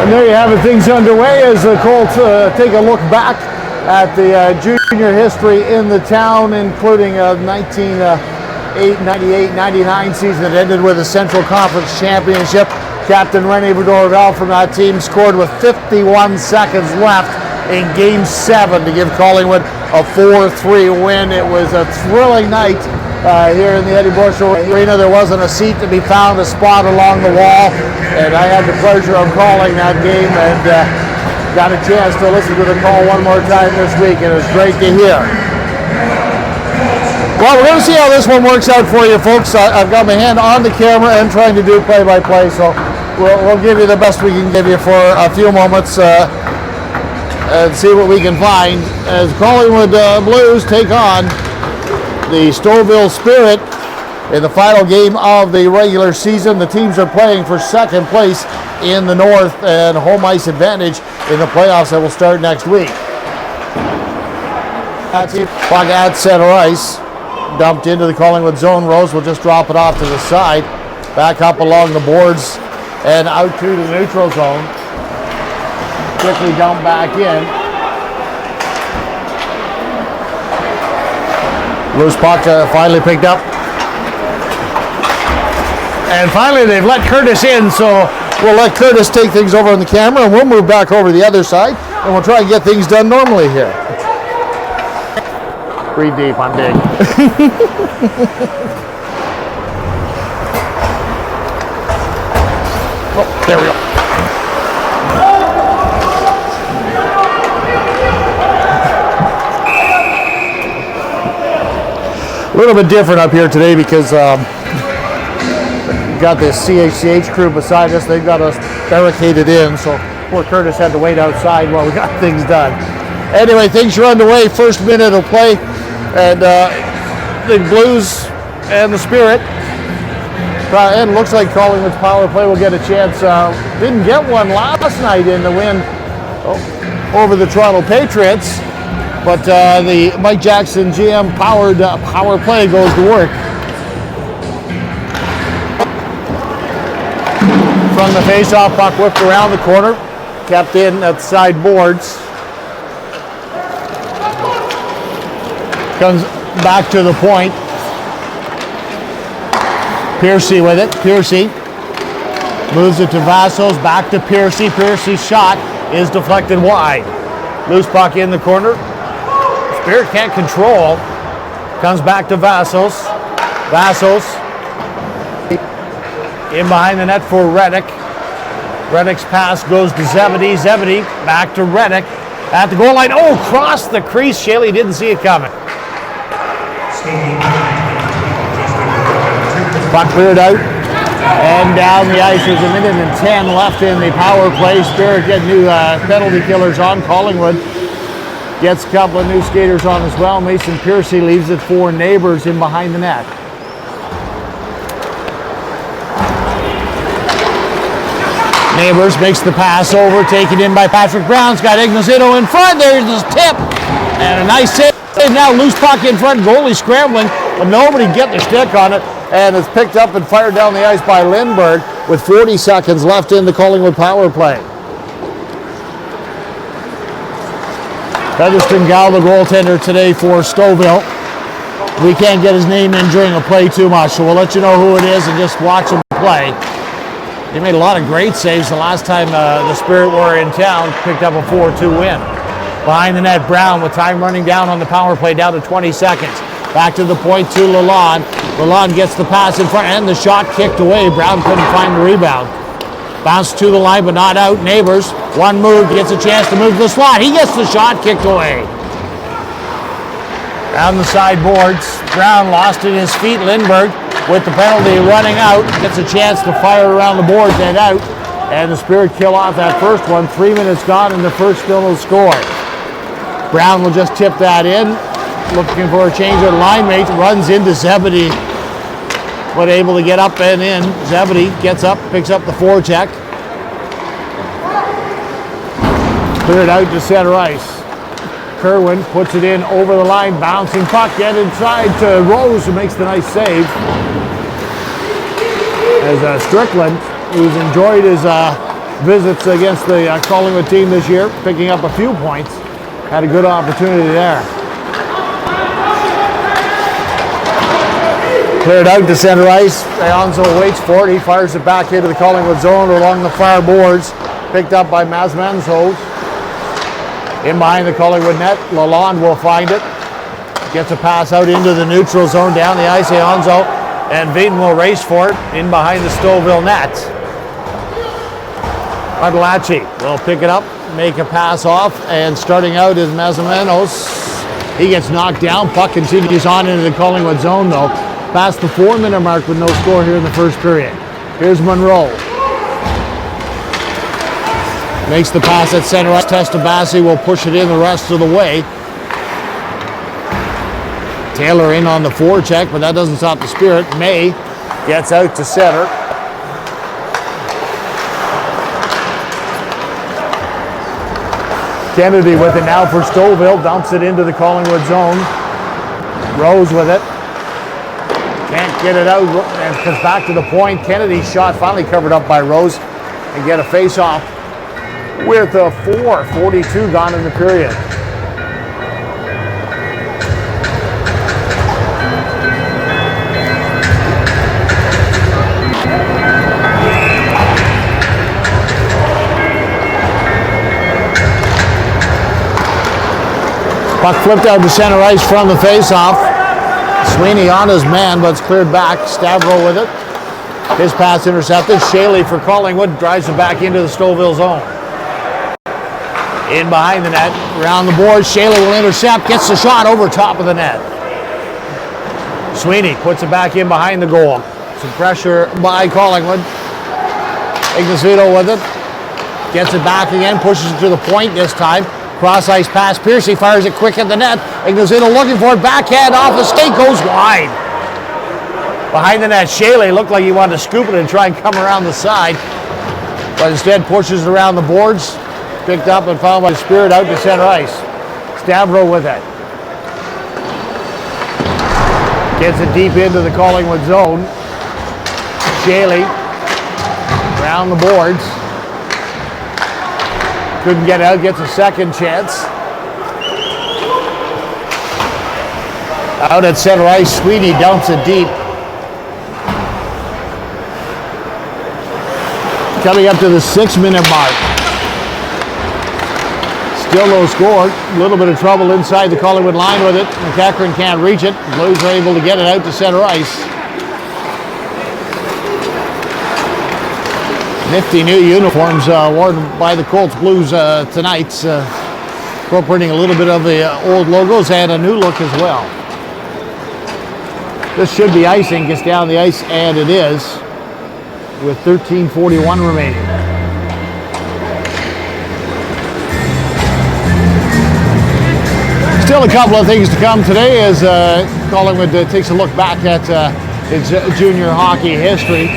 And there you have it, things underway as the Colts take a look back at the junior history in the town, including 1998-99 season that ended with a Central Conference Championship. Captain Rene Bedorval from that team scored with 51 seconds left in Game 7 to give Collingwood a 4-3 win. It was a thrilling night here in the Eddie Bush Arena. There wasn't a seat to be found, a spot along the wall, and I had the pleasure of calling that game and got a chance to listen to the call one more time this week, and it was great to hear. Well, we're going to see how this one works out for you folks. I've got my hand on the camera and trying to do play-by-play, so we'll give you the best we can give you for a few moments and see what we can find as Collingwood Blues take on the Stouffville Spirit in the final game of the regular season. The teams are playing for second place in the North and home ice advantage in the playoffs that will start next week. Puck at center ice, dumped into the Collingwood zone. Rose will just drop it off to the side, back up along the boards and out to the neutral zone. Quickly dumped back in. Loose puck finally picked up. And finally they've let Curtis in, so we'll let Curtis take things over on the camera and we'll move back over to the other side and we'll try and get things done normally here. Breathe deep, I'm big. Oh, there we go. A little bit different up here today because we've got this CHCH crew beside us. They've got us barricaded in, so poor Curtis had to wait outside while we got things done. Anyway, things are underway. First minute of play, and the Blues and the Spirit. And it looks like Collingwood's power play will get a chance. Didn't get one last night in the win over the Toronto Patriots. But the Mike Jackson GM powered power play goes to work. From the face-off, puck whipped around the corner, kept in at the side boards. Comes back to the point. Piercy with it. Piercy moves it to Vassos, back to Piercy. Piercy's shot is deflected wide. Loose puck in the corner. Spirit can't control. Comes back to Vassos. Vassos In behind the net for Reddick. Reddick's pass goes to Zebedee. Zebedee back to Reddick. At the goal line. Oh, crossed the crease. Shaley didn't see it coming. Puck cleared out. And down the ice. There's 1:10 left in the power play. Spirit getting new penalty killers on. Collingwood gets a couple of new skaters on as well. Mason Piercy leaves it for Neighbours in behind the net. Neighbours makes the pass over, taken in by Patrick Brown's got Ignazito in front. There's his tip. And a nice save. Now loose puck in front. Goalie scrambling, but nobody get their stick on it. And it's picked up and fired down the ice by Lindbergh with 40 seconds left in the Collingwood power play. Featherston Gal, the goaltender today for Stouffville. We can't get his name in during a play too much, so we'll let you know who it is and just watch him play. He made a lot of great saves the last time the Spirit were in town, picked up a 4-2 win. Behind the net, Brown with time running down on the power play, down to 20 seconds. Back to the point to Lalonde. Lalonde gets the pass in front and the shot kicked away. Brown couldn't find the rebound. Bounce to the line, but not out. Neighbours, one move, gets a chance to move to the slot. He gets the shot kicked away. Down the sideboards, Brown lost it in his feet. Lindbergh with the penalty running out, gets a chance to fire around the boards and out. And the Spirit kill off that first one. 3 minutes gone and the first still no score. Brown will just tip that in. Looking for a change of line mate, runs into Zebedee, but able to get up and in. Zebedee gets up, picks up the forecheck. Cleared out to center ice. Kerwin puts it in over the line, bouncing puck, get inside to Rose, who makes the nice save. As Strickland, who's enjoyed his visits against the Collingwood team this year, picking up a few points, had a good opportunity there. Cleared out to center ice. Alonso waits for it. He fires it back into the Collingwood zone along the far boards. Picked up by Mazmanzos. In behind the Collingwood net, Lalonde will find it. Gets a pass out into the neutral zone down the ice. Alonso and Vaden will race for it in behind the Stouffville net. Adelachi will pick it up, make a pass off, and starting out is Mazamanos. He gets knocked down. Puck continues on into the Collingwood zone though. Past the 4-minute mark with no score here in the first period. Here's Monroe. Makes the pass at center. Testabassi will push it in the rest of the way. Taylor in on the forecheck, but that doesn't stop the Spirit. May gets out to center. Kennedy with it now for Stouffville. Dumps it into the Collingwood zone. Rose with it. Can't get it out and comes back to the point. Kennedy's shot finally covered up by Rose and get a face-off with a 4:42 gone in the period. Puck flipped out to center ice from the face-off. Sweeney on his man, but it's cleared back. Stavro with it. His pass intercepted. Shaley for Collingwood drives it back into the Stouffville zone. In behind the net, around the board. Shaley will intercept, gets the shot over top of the net. Sweeney puts it back in behind the goal. Some pressure by Collingwood. Ignazito with it. Gets it back again, pushes it to the point this time. Cross ice pass, Piercy fires it quick at the net. Ignazito looking for it, backhand off the skate, goes wide. Behind the net, Shaley looked like he wanted to scoop it and try and come around the side, but instead pushes it around the boards. Picked up and found by the Spirit out to center ice. Stavro with it. Gets it deep into the Collingwood zone. Shaley around the boards. Couldn't get out, gets a second chance. Out at center ice, Sweeney dumps it deep. Coming up to the 6-minute mark. Still no score. A little bit of trouble inside the Collingwood line with it. McEachran can't reach it. Blues are able to get it out to center ice. Nifty new uniforms worn by the Colts Blues tonight, incorporating a little bit of the old logos and a new look as well. This should be icing, gets down the ice, and it is, with 13:41 remaining. Still a couple of things to come today as Collingwood takes a look back at its junior hockey history.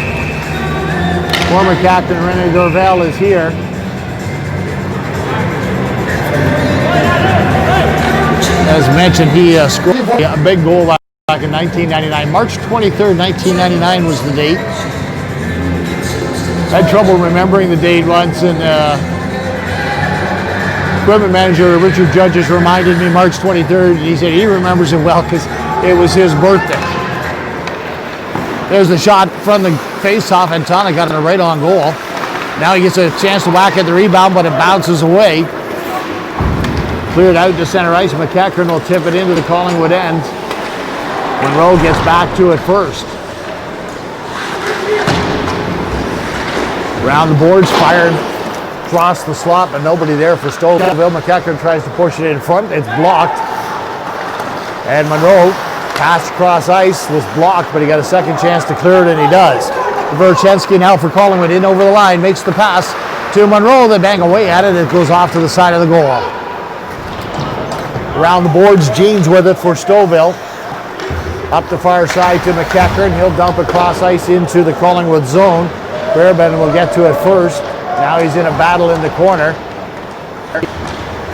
Former captain René Dorval is here. As mentioned, he scored a big goal back in 1999. March 23rd, 1999 was the date. I had trouble remembering the date once, and equipment manager Richard Judges reminded me March 23rd, and he said he remembers it well because it was his birthday. There's the shot from the face-off, and Tana got it right on goal. Now he gets a chance to whack at the rebound, but it bounces away. Cleared out to center ice. McEachran will tip it into the Collingwood end. Monroe gets back to it first. Around the boards, fired across the slot, but nobody there for Stouffville. McEachran tries to push it in front. It's blocked. And Monroe, pass across ice, was blocked, but he got a second chance to clear it, and he does. Verchensky now for Collingwood, in over the line, makes the pass to Monroe. They bang away at it. It goes off to the side of the goal. Around the boards, Jeans with it for Stouffville. Up the far side to McEachran. He'll dump across ice into the Collingwood zone. Fairbairn will get to it first. Now he's in a battle in the corner.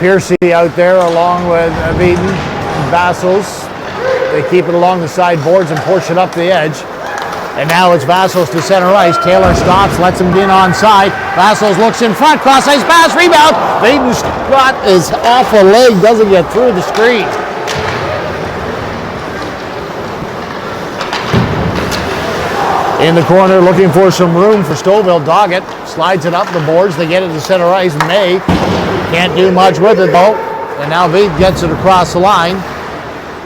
Piercy out there along with Beaton. Vassals. They keep it along the side boards and push it up the edge. And now it's Vassals to center ice. Taylor stops, lets him in onside. Vassals looks in front, cross ice pass, rebound. Beaton's shot is off a leg, doesn't get through the screen. In the corner, looking for some room for Stouffville. Doggett slides it up the boards. They get it to center ice. May can't do much with it though. And now Beaton gets it across the line.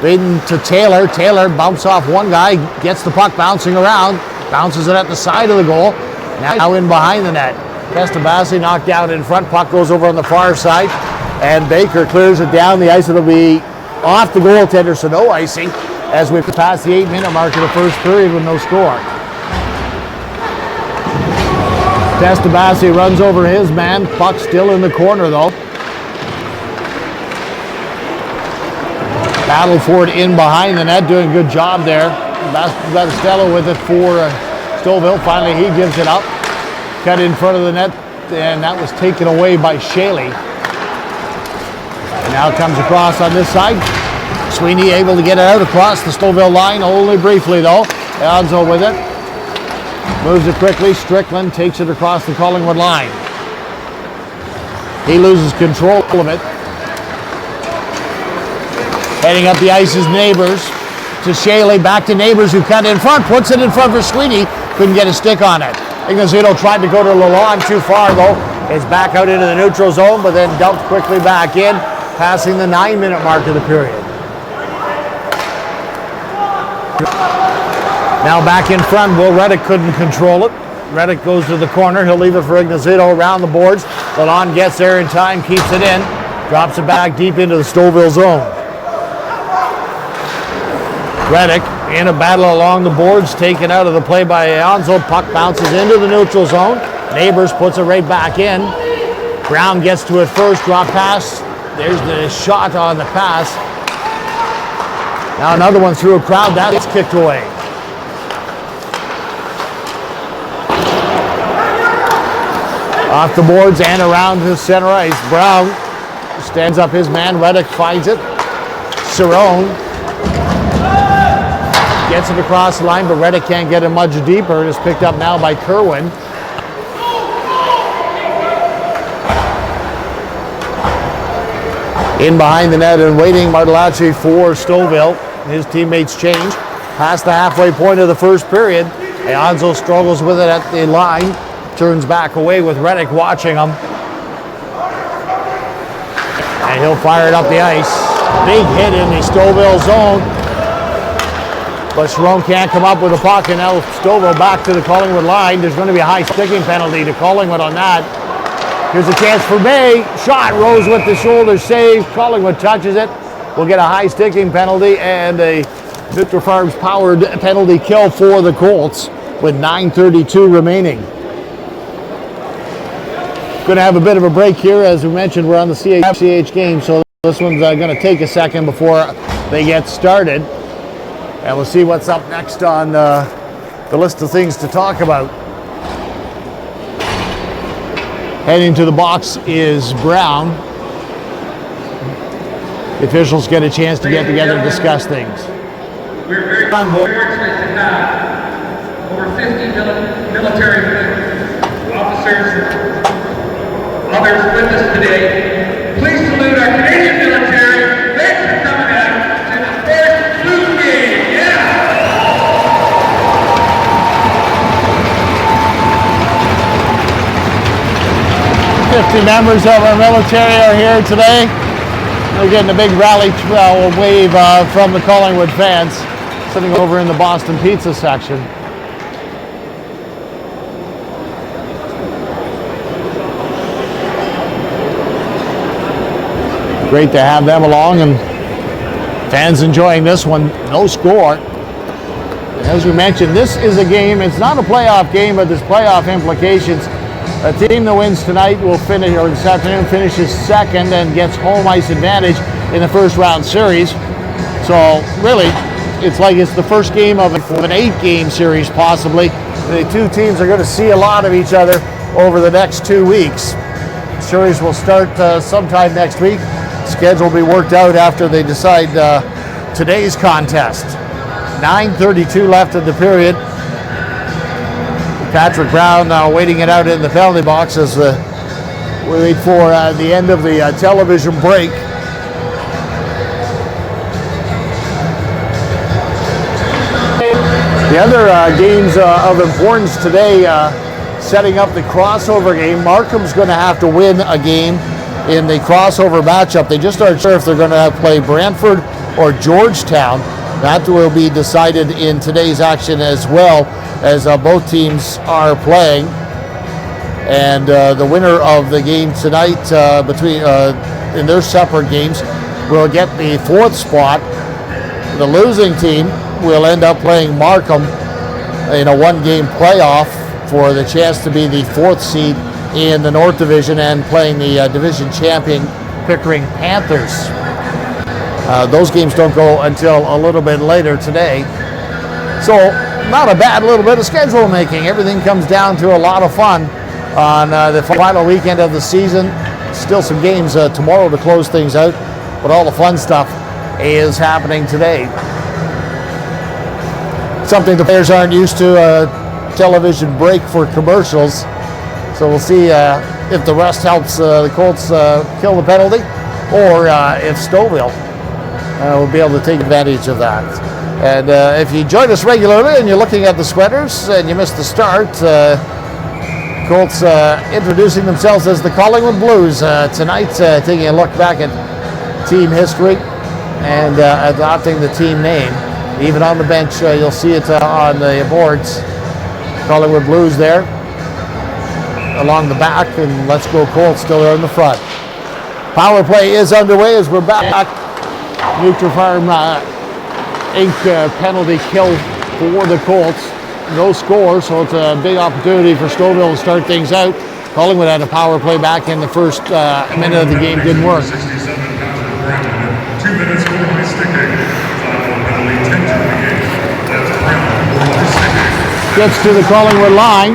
Beaton to Taylor. Taylor bumps off one guy, gets the puck bouncing around, bounces it at the side of the goal. Now in behind the net. Pestabassi knocked down in front. Puck goes over on the far side, and Baker clears it down the ice. It'll be off the goaltender, so no icing as we pass the 8-minute mark of the first period with no score. Pestabassi runs over his man. Puck still in the corner though. Battle for it in behind the net, doing a good job there. Battistello with it for Stouffville. Finally, he gives it up. Cut in front of the net, and that was taken away by Shaley. And now comes across on this side. Sweeney able to get it out across the Stouffville line, only briefly though. Alonso with it. Moves it quickly. Strickland takes it across the Collingwood line. He loses control of it. Heading up the ice is Neighbors to Shaley, back to Neighbors who cut in front, puts it in front for Sweeney, couldn't get a stick on it. Ignazito tried to go to Lalonde too far though. It's back out into the neutral zone, but then dumped quickly back in, passing the 9-minute mark of the period. Now back in front, Will Reddick couldn't control it. Reddick goes to the corner, he'll leave it for Ignazito around the boards. Lalonde gets there in time, keeps it in, drops it back deep into the Stouffville zone. Reddick in a battle along the boards, taken out of the play by Alonso. Puck bounces into the neutral zone. Neighbors puts it right back in. Brown gets to it first, drop pass. There's the shot on the pass. Now another one through a crowd, that gets kicked away. Off the boards and around the center ice. Brown stands up his man. Reddick finds it. Cerrone gets it across the line, but Reddick can't get it much deeper. It is picked up now by Kerwin. In behind the net and waiting, Martellacci for Stouffville. His teammates change. Past the halfway point of the first period. Alonso struggles with it at the line. Turns back away with Reddick watching him. And he'll fire it up the ice. Big hit in the Stouffville zone. But Sharon can't come up with a puck, and now Stouffville back to the Collingwood line. There's going to be a high sticking penalty to Collingwood on that. Here's a chance for May. Shot, Rose with the shoulder save. Collingwood touches it. We'll get a high sticking penalty and a Victor Farms powered penalty kill for the Colts with 9:32 remaining. Going to have a bit of a break here. As we mentioned, we're on the CH game, so this one's going to take a second before they get started. And we'll see what's up next on the list of things to talk about. Heading to the box is Brown. The officials get a chance to get together and discuss things. We're very fortunate to have over 50 military officers, others with us today. Please salute our Canadian military. Thanks for coming out to the first Blues game. Yeah! 50 members of our military are here today. We're getting a big rally wave from the Collingwood fans sitting over in the Boston Pizza section. Great to have them along, and fans enjoying this one. No score. As we mentioned, this is a game, it's not a playoff game, but there's playoff implications. A team that wins tonight will finish, or this afternoon finishes second and gets home ice advantage in the first round series. So really, it's like it's the first game of an 8-game series possibly. The two teams are going to see a lot of each other over the next 2 weeks. The series will start sometime next week. Schedule will be worked out after they decide today's contest. 9:32 left in the period. Patrick Brown now waiting it out in the penalty box as we wait for the end of the television break. The other games of importance today, setting up the crossover game. Markham's going to have to win a game in the crossover matchup. They just aren't sure if they're going to play Brantford or Georgetown. That will be decided in today's action as well, as both teams are playing. And the winner of the game tonight between in their separate games will get the 4th spot. The losing team will end up playing Markham in a 1-game playoff for the chance to be the 4th seed in the North Division and playing the division champion Pickering Panthers. Those games don't go until a little bit later today. So not a bad little bit of schedule making. Everything comes down to a lot of fun on the final weekend of the season. Still some games tomorrow to close things out, but all the fun stuff is happening today. Something the players aren't used to, a television break for commercials. So we'll see if the rest helps the Colts kill the penalty, or if Stouffville will be able to take advantage of that. And if you join us regularly and you're looking at the sweaters and you missed the start, Colts introducing themselves as the Collingwood Blues tonight, taking a look back at team history and adopting the team name. Even on the bench, you'll see it on the boards. Collingwood Blues there along the back, and Let's Go Colts still there in the front. Power play is underway as we're back. Nuclear Farm Inc. Penalty kill for the Colts. No score, so it's a big opportunity for Stouffville to start things out. Collingwood had a power play back in the first minute of the game, didn't work. 2 minutes for high sticking. Penalty 10 to the game. That's Brown for high sticking. Gets to the Collingwood line.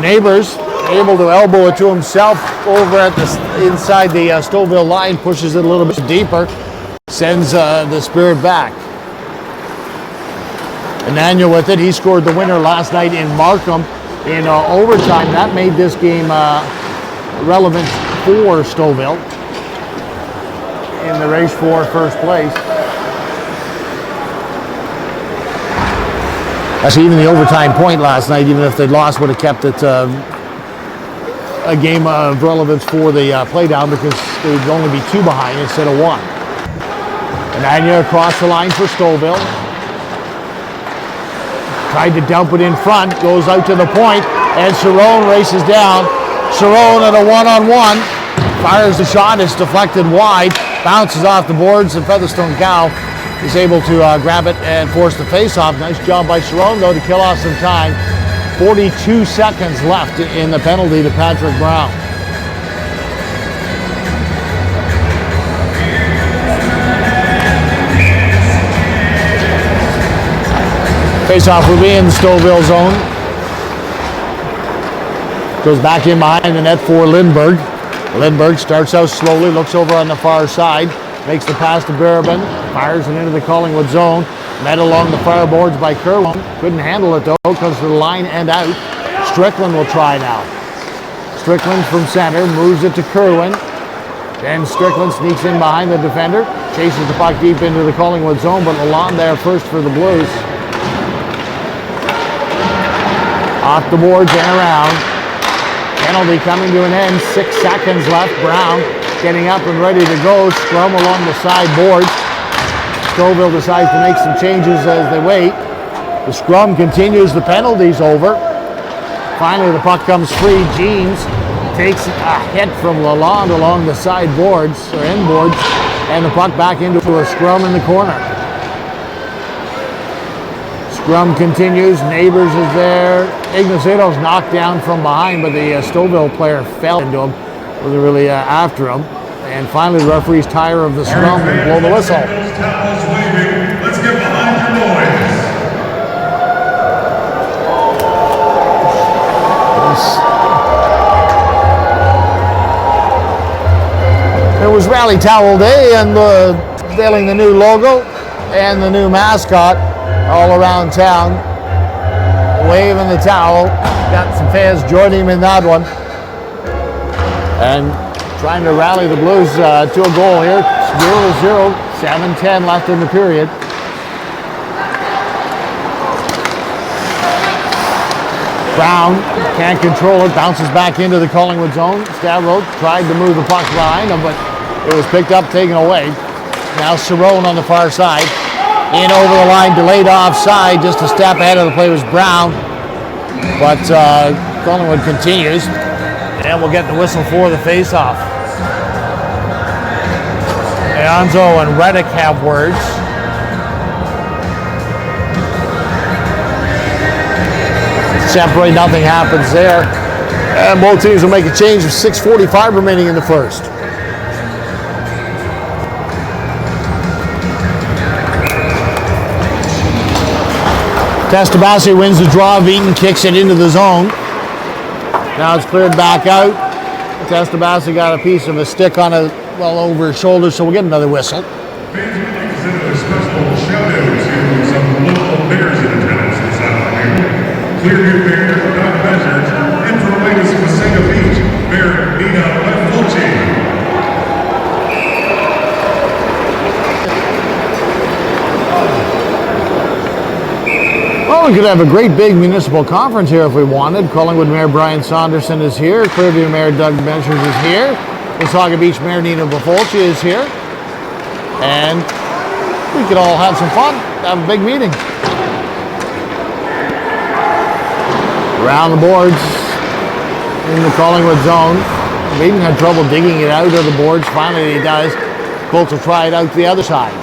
Neighbors able to elbow it to himself over at the inside the Stouffville line, pushes it a little bit deeper, sends the Spirit back. Emmanuel with it. He scored the winner last night in Markham in overtime. That made this game relevant for Stouffville in the race for first place. Actually, even the overtime point last night, even if they'd lost, would have kept it a game of relevance for the play down, because they'd only be 2 behind instead of 1. And Anya across the line for Stouffville. Tried to dump it in front, goes out to the point, and Cerrone races down. Cerrone at a one-on-one, fires the shot, it's deflected wide, bounces off the boards, and Featherstone Cow is able to grab it and force the face-off. Nice job by Cerrone, though, to kill off some time. 42 seconds left in the penalty to Patrick Brown. Face-off will be in the Stouffville zone. Goes back in behind the net for Lindbergh. Lindbergh starts out slowly, looks over on the far side, makes the pass to Barabin, fires it into the Collingwood zone. Met along the far boards by Kerwin. Couldn't handle it though because of the line and out. Strickland will try now. Strickland from center, moves it to Kerwin. Then Strickland sneaks in behind the defender, chases the puck deep into the Collingwood zone, but Lalonde there first for the Blues. Off the boards and around. Penalty coming to an end. 6 seconds left. Brown getting up and ready to go. Scrum along the side boards. Stouffville decides to make some changes as they wait. The scrum continues. The penalty's over. Finally, the puck comes free. Jeans takes a hit from Lalonde along the side boards, or end boards, and the puck back into a scrum in the corner. Scrum continues. Neighbors is there. Ignacito's knocked down from behind, but the Stouffville player fell into him. Wasn't really after him. And finally, the referees tire of the scrum and blow the whistle. Let's get behind your boys. It was Rally Towel Day, and unveiling the new logo and the new mascot all around town, waving the towel. Got some fans joining him in that one, and trying to rally the Blues to a goal here. 0-0, 7:10 left in the period. Brown can't control it, bounces back into the Collingwood zone. Stavro tried to move the puck behind him, but it was picked up, taken away. Now Cerrone on the far side. In over the line, delayed offside, just a step ahead of the play was Brown. But Collingwood continues, and we'll get the whistle for the face-off. Alonso and Reddick have words. Separate, nothing happens there. And both teams will make a change with 6:45 remaining in the first. Testabasi wins the draw. Veaton kicks it into the zone. Now it's cleared back out. Testabasi got a piece of a stick on it, well over his shoulder, so we'll get another whistle. Fans would like to send a special shout out to some local bears in attendance this afternoon. Clearview Bear, Doug Measures, and from the latest Wasaga Beach, Bear Nina Fulci. Well, we could have a great big municipal conference here if we wanted. Collingwood Mayor Brian Saunderson is here. Clearview Mayor Doug Measures is here. Wasaga Beach Mayor Nina Bufolci is here. And we could all have some fun, have a big meeting. Around the boards in the Collingwood zone. Veaton had trouble digging it out of the boards. Finally he does. Colts will try it out the other side.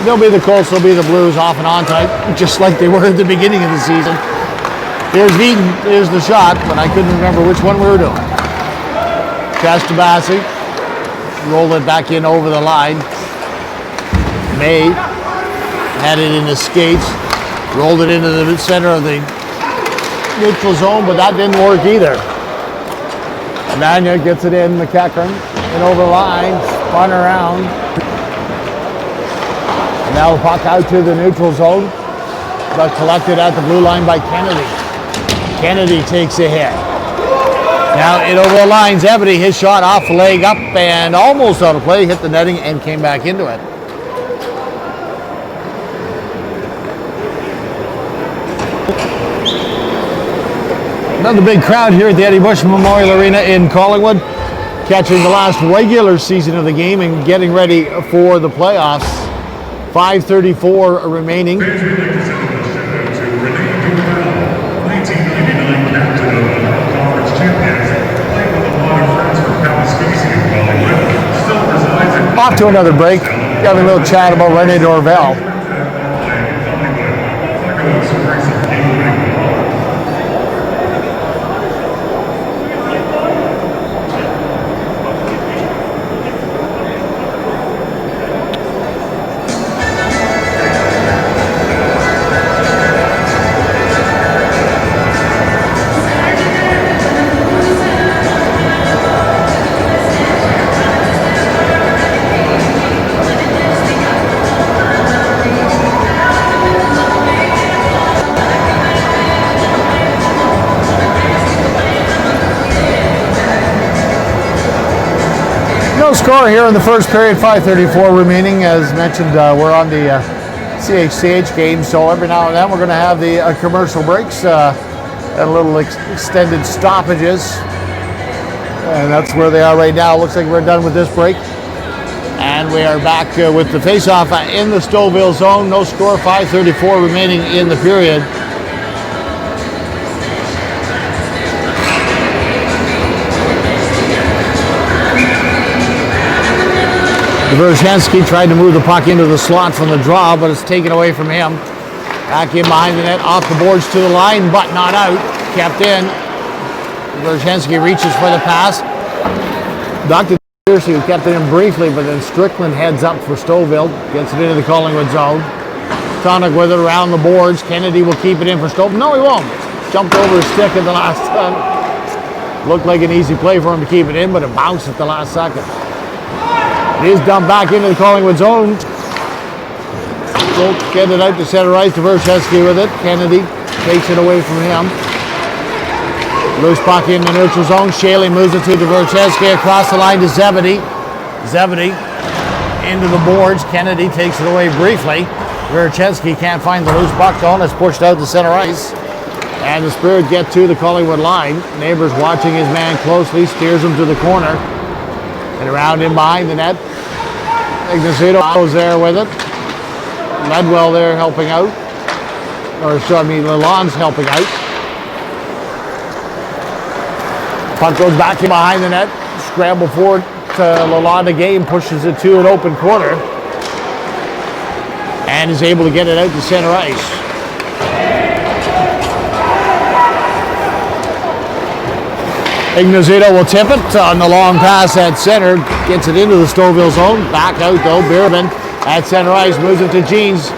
They'll be the Colts, they'll be the Blues, off and on type, just like they were at the beginning of the season. Here's Veaton, here's the shot, but I couldn't remember which one we were doing. Testabasi rolled it back in over the line. May had it in his skates, rolled it into the center of the neutral zone, but that didn't work either. Mania gets it in, McEachern, and over the line, spun around. And now the puck out to the neutral zone, but collected at the blue line by Kennedy. Kennedy takes a hit. Now it over the line, Zebedee, his shot off the leg, up and almost out of play, hit the netting and came back into it. Another big crowd here at the Eddie Bush Memorial Arena in Collingwood, catching the last regular season of the game and getting ready for the playoffs. 5:34 remaining. Fans would like to send a shout out to To another break, having a little chat about Rene Dorval. No score here in the first period, 5:34 remaining. As mentioned, we're on the CHCH game, so every now and then we're going to have the commercial breaks and little extended stoppages. And that's where they are right now. Looks like we're done with this break. And we are back with the face-off in the Stouffville zone. No score, 5:34 remaining in the period. Verzhensky tried to move the puck into the slot from the draw, but it's taken away from him. Back in behind the net, off the boards to the line, but not out. Kept in. Verzhensky reaches for the pass. Dr. Piercy, who kept it in briefly, but then Strickland heads up for Stouffville. Gets it into the Collingwood zone. Tonic with it around the boards. Kennedy will keep it in for Stouffville. No, he won't. Jumped over his stick at the last time. Looked like an easy play for him to keep it in, but it bounced at the last second. It is dumped back into the Collingwood zone. Won't get it out to center ice to Verzhensky with it. Kennedy takes it away from him. Loose puck in the neutral zone. Shaley moves it to Verzhensky across the line to Zebedee. Zebedee into the boards. Kennedy takes it away briefly. Verzhensky can't find the loose puck though, and it's pushed out to center ice. And the Spirit get to the Collingwood line. Neighbors watching his man closely, steers him to the corner. And around him behind the net. Ignacio goes there with it. Ledwell there helping out. Lalonde's helping out. Puck goes back in behind the net. Scramble forward to Lalonde again. Pushes it to an open corner. And is able to get it out to center ice. Ignacio will tip it on the long pass at center. Gets it into the Stouffville zone. Back out though. Bierman at center ice moves it to Jeans.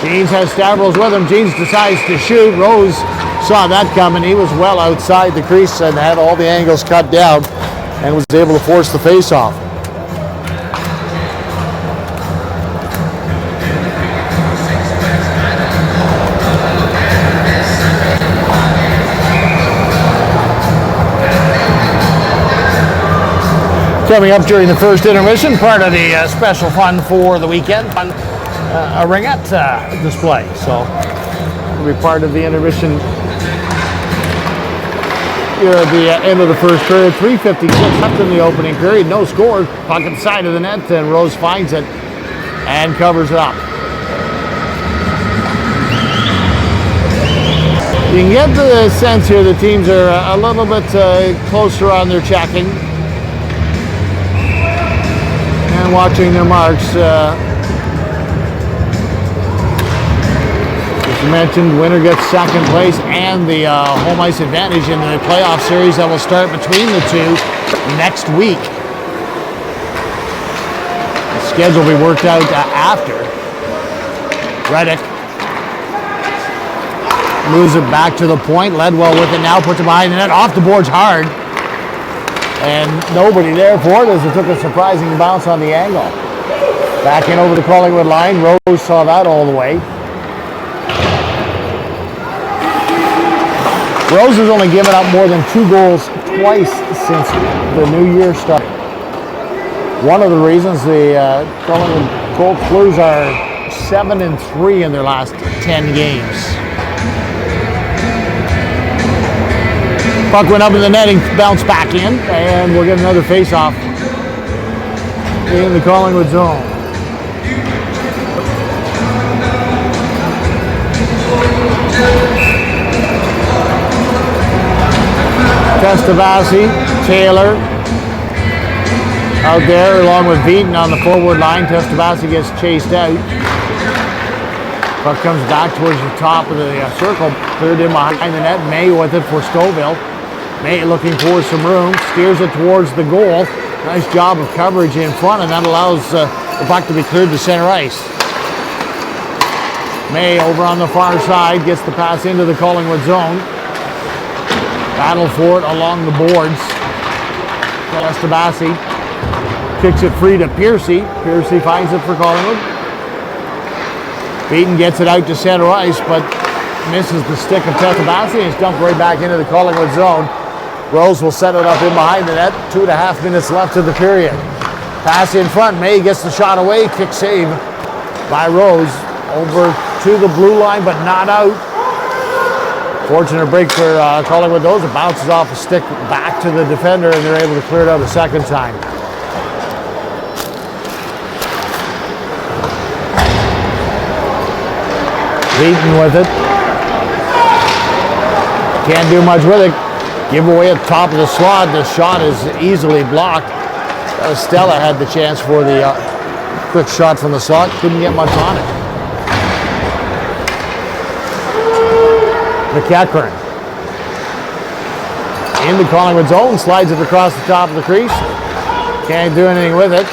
Jeans has Stavros with him. Jeans decides to shoot. Rose saw that coming. He was well outside the crease and had all the angles cut down and was able to force the face-off. Coming up during the first intermission, part of the special fun for the weekend, a ringette display. So it'll be part of the intermission here at the end of the first period. 3:56 left in the opening period. No score. Puck at the side of the net, and Rose finds it and covers it up. You can get the sense here the teams are a little bit closer on their checking. And watching their marks, as you mentioned, winner gets second place and the home ice advantage in the playoff series that will start between the two next week. The schedule will be worked out after. Reddick moves it back to the point. Ledwell with it now, puts it behind the net, off the boards hard. And nobody there for it as it took a surprising bounce on the angle. Back in over the Collingwood line. Rose saw that all the way. Rose has only given up more than 2 goals twice since the new year started. One of the reasons the Collingwood Blues are 7-3 in their last 10 games. Puck went up in the netting, bounced back in, and we'll get another face-off in the Collingwood zone. Testavasi, Taylor, out there along with Beaton on the forward line. Stouffville gets chased out. Puck comes back towards the top of the circle, cleared in behind the net. May with it for Stouffville. May looking for some room, steers it towards the goal. Nice job of coverage in front, and that allows the puck to be cleared to center ice. May over on the far side gets the pass into the Collingwood zone. Battle for it along the boards. Stouffville kicks it free to Piercy. Piercy finds it for Collingwood. Beaton gets it out to center ice, but misses the stick of Stouffville. It's dumped right back into the Collingwood zone. Rose will set it up in behind the net. 2.5 minutes left of the period. Pass in front. May gets the shot away. Kick save by Rose. Over to the blue line, but not out. Fortunate break for Collingwood. Those it bounces off a stick back to the defender, and they're able to clear it out a second time. Beaton with it. Can't do much with it. Give away at the top of the slot. The shot is easily blocked. Stella had the chance for the quick shot from the slot. Couldn't get much on it. McEachran in the Collingwood zone. Slides it across the top of the crease. Can't do anything with it.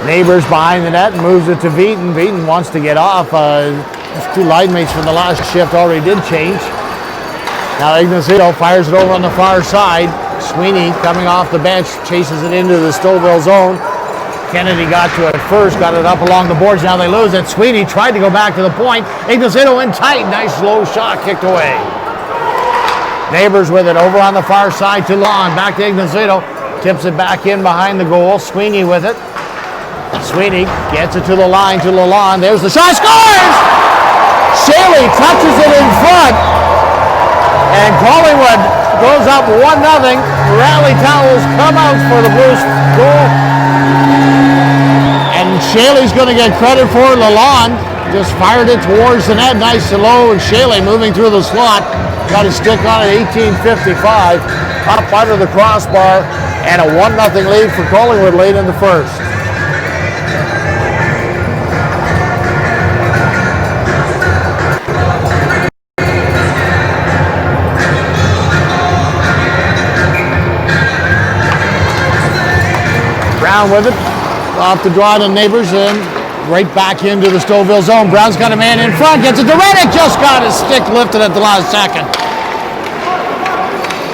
Neighbors behind the net, moves it to Beaton. Beaton wants to get off. His two line mates from the last shift already did change. Now Ignacio fires it over on the far side. Sweeney coming off the bench, chases it into the Stouffville zone. Kennedy got to it first, got it up along the boards. Now they lose it. Sweeney tried to go back to the point. Ignacio in tight. Nice low shot kicked away. Neighbors with it over on the far side to Lon. Back to Ignacio. Tips it back in behind the goal. Sweeney with it. Sweeney gets it to the line to Lalonde. There's the shot. Scores! Shaley touches it in front. And Collingwood goes up 1-0. Rally towels come out for the Blues goal. And Shaley's going to get credit for it. Lalonde just fired it towards the net. Nice and low. And Shaley moving through the slot. Got his stick on it. 18:55. Up under the crossbar. And a 1-0 lead for Collingwood late in the first. Brown with it, off the draw to Neighbors, and right back into the Stouffville zone. Brown's got a man in front, gets it to Reddick, just got his stick lifted at the last second.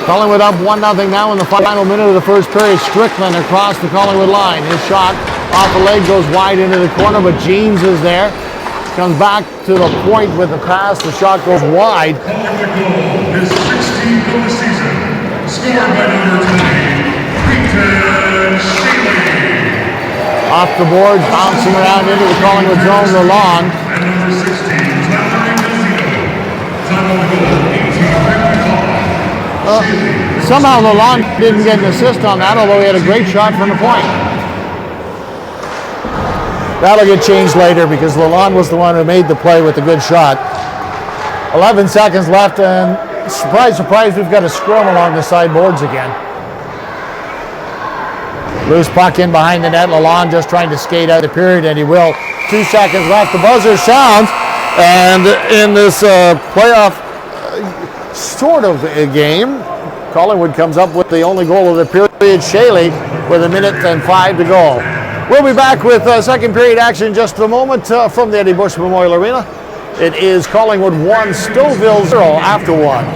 Collingwood up 1-0 now in the final minute of the first period. Strickland across the Collingwood line. His shot off the leg goes wide into the corner, but Jeans is there. Comes back to the point with the pass. The shot goes wide. Collingwood goal, his 16th of the season. Scored by number 20, Peyton Shaley. Off the boards, bouncing around into the Collingwood zone, Lalonde. And number 16, Tyler Ignacio. Time on the goal, 18:55. Somehow Lalonde didn't get an assist on that, although he had a great shot from the point. That'll get changed later because Lalonde was the one who made the play with the good shot. 11 seconds left, and surprise, surprise, we've got a scrum along the side boards again. Loose puck in behind the net. Lalonde just trying to skate out the period, and he will. 2 seconds left. The buzzer sounds, and in this playoff sort of a game, Collingwood comes up with the only goal of the period. Shaley with 1:05 to go. We'll be back with second period action in just a moment from the Eddie Bush Memorial Arena. It is Collingwood 1, Stouffville 0 after 1.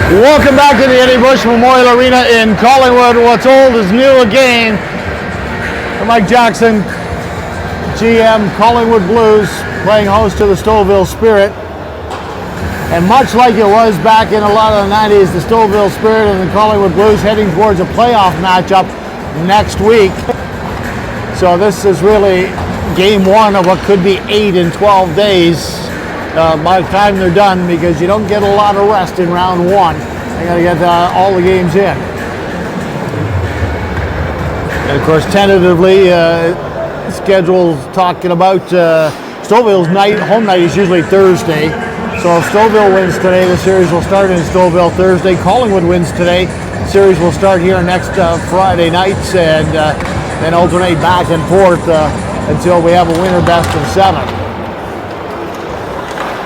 Welcome back to the Eddie Bush Memorial Arena in Collingwood. What's old is new again. Mike Jackson, GM, Collingwood Blues, playing host to the Stouffville Spirit. And much like it was back in a lot of the 90s, the Stouffville Spirit and the Collingwood Blues heading towards a playoff matchup next week. So this is really game one of what could be 8 in 12 days. By the time they're done, because you don't get a lot of rest in round one. They got to get all the games in. And of course, tentatively, schedule's talking about Stouffville's home night is usually Thursday. So if Stouffville wins today, the series will start in Stouffville Thursday. Collingwood wins today, the series will start here next Friday nights, and then alternate back and forth until we have a winner best of 7.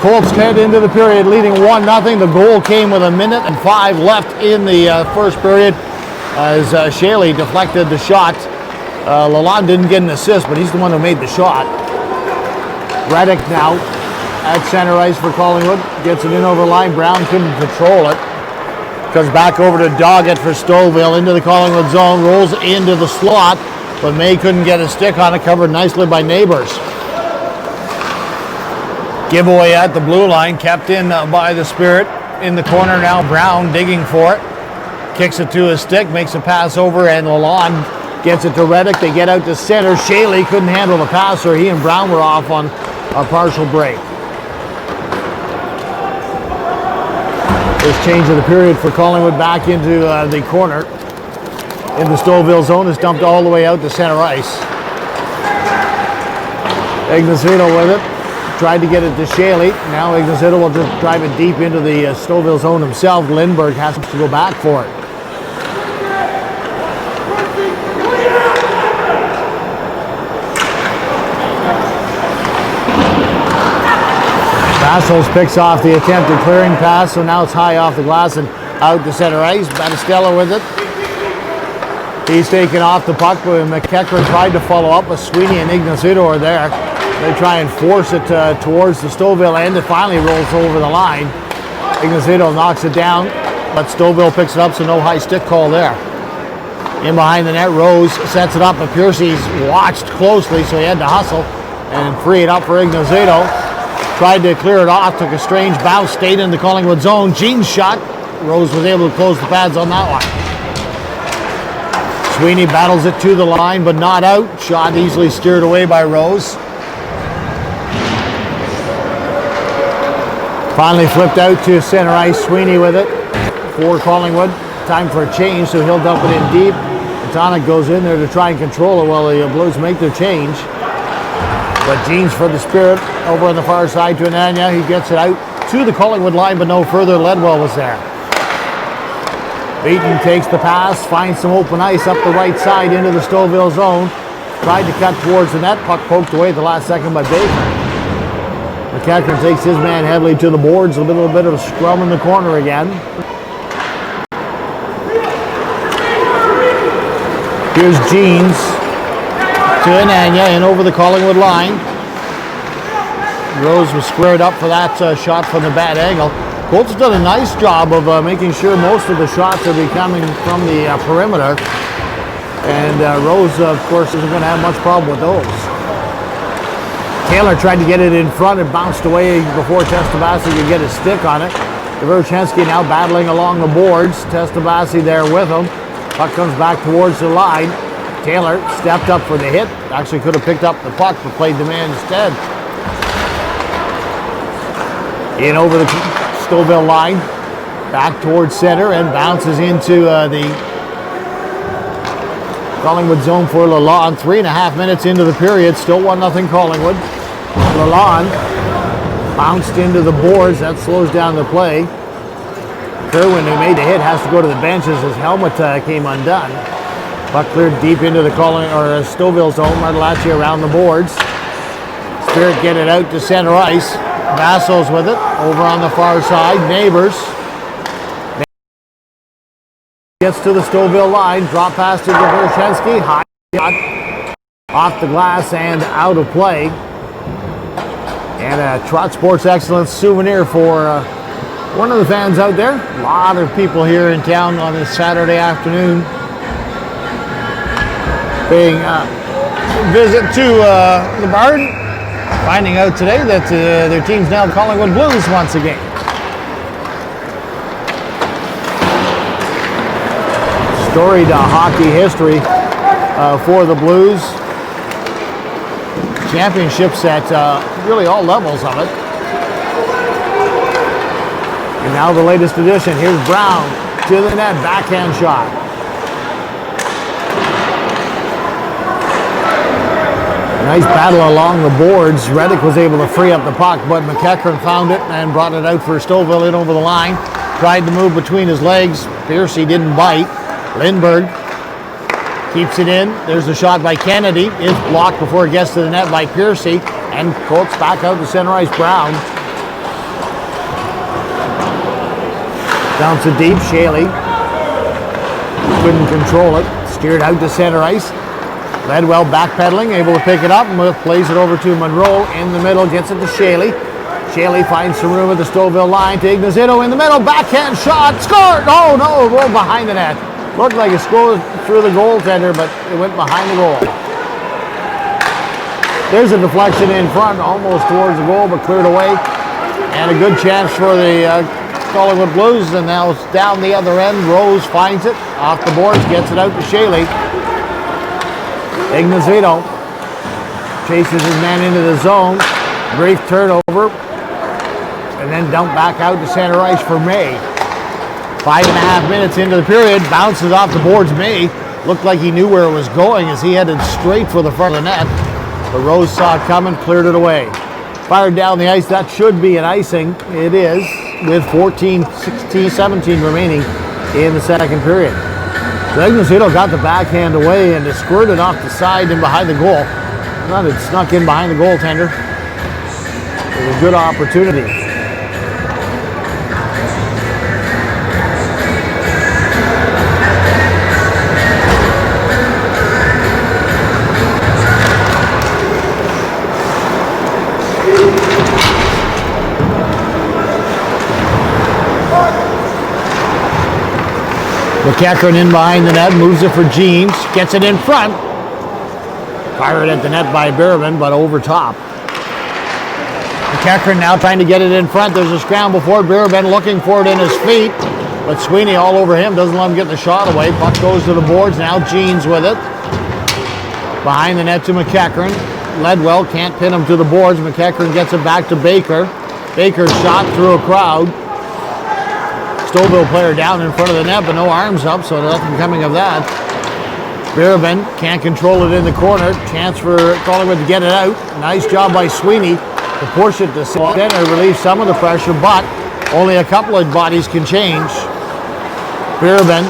Colts head into the period leading 1-0. The goal came with 1:05 left in the first period as Shaley deflected the shot. Lalonde didn't get an assist, but he's the one who made the shot. Reddick now at center ice for Collingwood. Gets it in over the line. Brown couldn't control it. Comes back over to Doggett for Stouffville into the Collingwood zone. Rolls into the slot, but May couldn't get a stick on it. Covered nicely by Neighbors. Giveaway at the blue line, kept in by the Spirit. In the corner now, Brown digging for it. Kicks it to his stick, makes a pass over, and Lalonde gets it to Reddick. They get out to center. Shaley couldn't handle the pass, or he and Brown were off on a partial break. This change of the period for Collingwood back into the corner. In the Stouffville zone is dumped all the way out to center ice. Ignacio with it. Tried to get it to Shaley. Now Ignacio will just drive it deep into the Stouffville zone himself. Lindbergh has to go back for it. Bassos picks off the attempted clearing pass, so now it's high off the glass and out to center ice. Battistella with it. He's taken off the puck, but McEachran tried to follow up, but Sweeney and Ignacio are there. They try and force it towards the Stouffville end. It finally rolls over the line. Ignacio knocks it down, but Stouffville picks it up, so no high stick call there. In behind the net, Rose sets it up, but Piercy's watched closely, so he had to hustle and free it up for Ignacio. Tried to clear it off, took a strange bounce, stayed in the Collingwood zone. Jean's shot. Rose was able to close the pads on that one. Sweeney battles it to the line, but not out. Shot easily steered away by Rose. Finally flipped out to center ice. Sweeney with it for Collingwood. Time for a change, so he'll dump it in deep. Tonic goes in there to try and control it while the Blues make their change. But Jeans for the Spirit over on the far side to Ananya. He gets it out to the Collingwood line, but no further. Ledwell was there. Beaton takes the pass, finds some open ice up the right side into the Stouffville zone. Tried to cut towards the net. Puck poked away at the last second by Baker. McEachran takes his man heavily to the boards. A little bit of a scrum in the corner again. Here's Jeans to Ananya and over the Collingwood line. Rose was squared up for that shot from the bad angle. Colts done a nice job of making sure most of the shots are coming from the perimeter. And Rose, of course, isn't going to have much problem with those. Taylor tried to get it in front. It bounced away before Testabasi could get a stick on it. Verchensky now battling along the boards. Testabasi there with him. Puck comes back towards the line. Taylor stepped up for the hit. Actually could have picked up the puck, but played the man instead. In over the Stouffville line. Back towards center and bounces into the Collingwood zone for Lalonde. 3.5 minutes into the period. Still 1-0 Collingwood. Lalonde bounced into the boards. That slows down the play. Kerwin, who made the hit, has to go to the bench as his helmet came undone. Puck cleared deep into the Stouffville zone. Martellacci around the boards. Spirit get it out to center ice. Vassos with it over on the far side. Neighbors gets to the Stouffville line. Drop pass to Verchensky. High shot off the glass and out of play. And a Trot Sports Excellence souvenir for One of the fans out there. A lot of people here in town on this Saturday afternoon paying a visit to the barn, finding out today that their team's now Collingwood Blues once again. Storied hockey history for the Blues. Championships at really all levels of it. And now the latest edition. Here's Brown to the net, backhand shot. Nice battle along the boards. Reddick was able to free up the puck, but McEachran found it and brought it out for Stouffville in over the line. Tried to move between his legs. Piercy didn't bite. Lindbergh keeps it in. There's a shot by Kennedy. It's blocked before it gets to the net by Piercy. And Colts back out to center ice. Brown. Bounce it deep. Shaley couldn't control it. Steered out to center ice. Ledwell backpedaling, able to pick it up, and plays it over to Monroe in the middle, gets it to Shaley. Shaley finds some room at the Stouffville line to Ignazito in the middle, backhand shot, scored! Oh no, it rolled behind the net. Looked like it scored through the goaltender, but it went behind the goal. There's a deflection in front, almost towards the goal, but cleared away. And a good chance for the Collingwood Blues, and now it's down the other end. Rose finds it, off the boards, gets it out to Shaley. Ignazito chases his man into the zone. Brief turnover. And then dump back out to center ice for May. 5.5 minutes into the period. Bounces off the boards. May looked like he knew where it was going as he headed straight for the front of the net. But Rose saw it coming, cleared it away. Fired down the ice. That should be an icing. It is, with 14, 16, 17 remaining in the second period. So Ignazito got the backhand away and it squirted off the side and behind the goal. Not it snuck in behind the goaltender. It was a good opportunity. McEachran in behind the net, moves it for Jeans, gets it in front. Fired at the net by Berman, but over top. McEachran now trying to get it in front. There's a scramble for it. Berman looking for it in his feet, but Sweeney all over him, doesn't let him get the shot away. Puck goes to the boards, now Jeans with it. Behind the net to McEachran. Ledwell can't pin him to the boards. McEachran gets it back to Baker. Baker's shot through a crowd. Stouffville player down in front of the net, but no arms up, so nothing coming of that. Berman can't control it in the corner. Chance for Collingwood to get it out. Nice job by Sweeney to push it to center, relieve some of the pressure, but only a couple of bodies can change. Berman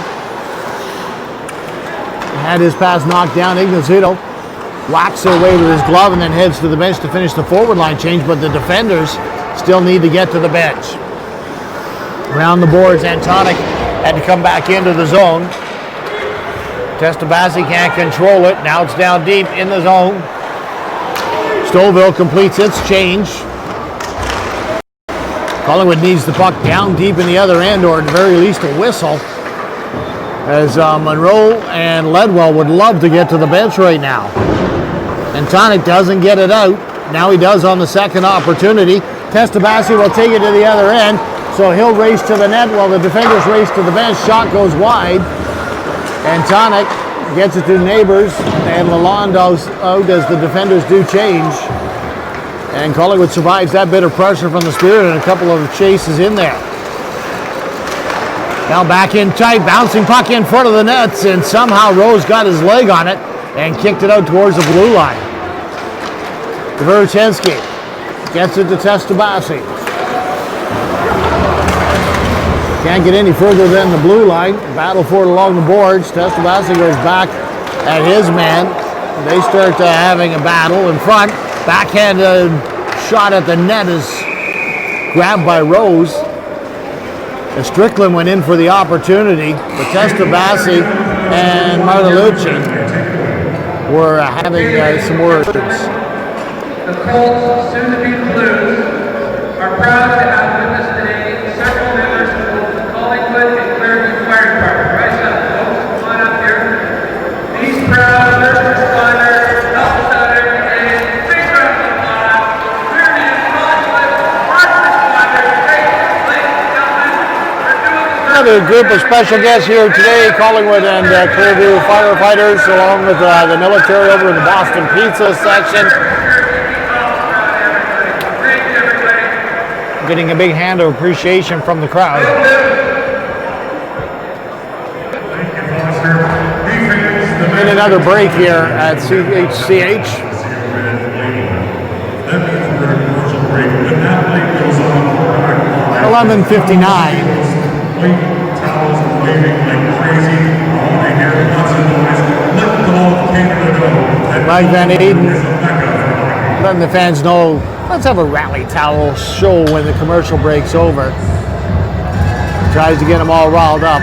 had his pass knocked down. Ignazito whacks it away with his glove and then heads to the bench to finish the forward line change, but the defenders still need to get to the bench. Around the boards, Antonic had to come back into the zone. Testabasi can't control it. Now it's down deep in the zone. Stouffville completes its change. Collingwood needs the puck down deep in the other end, or at the very least a whistle, as Monroe and Ledwell would love to get to the bench right now. Antonic doesn't get it out. Now he does on the second opportunity. Testabasi will take it to the other end. So he'll race to the net while the defenders race to the bench. Shot goes wide. Antonic gets it to Neighbors, and Lalonde out as the defenders do change. And Collingwood survives that bit of pressure from the Spirit and a couple of chases in there. Now back in tight, bouncing puck in front of the nets, and somehow Rose got his leg on it and kicked it out towards the blue line. Verchensky gets it to Testabasi. Can't get any further than the blue line. Battle for it along the boards. Testabasi goes back at his man. They start having a battle in front. Backhand shot at the net is grabbed by Rose. And Strickland went in for the opportunity, but Testabasi and Martelucci were having some words. The Colts, soon to be the Blues, are proud to have with us today several another group of special guests here today, Collingwood and Clearview firefighters, along with the military over in the Boston Pizza section. Getting a big hand of appreciation from the crowd. In another break here at CHCH. 11:59. Mike Van Eden letting the fans know, let's have a rally towel show when the commercial breaks over. Tries to get them all riled up.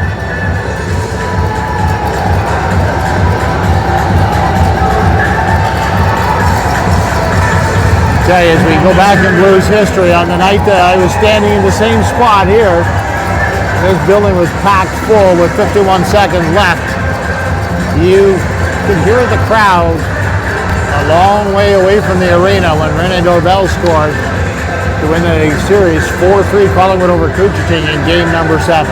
Tell you, as we go back in Blues history, on the night that I was standing in the same spot here, this building was packed full with 51 seconds left. You could hear the crowd a long way away from the arena when René Dorval scored to win the series 4-3 Collingwood over Couchiching in game number 7.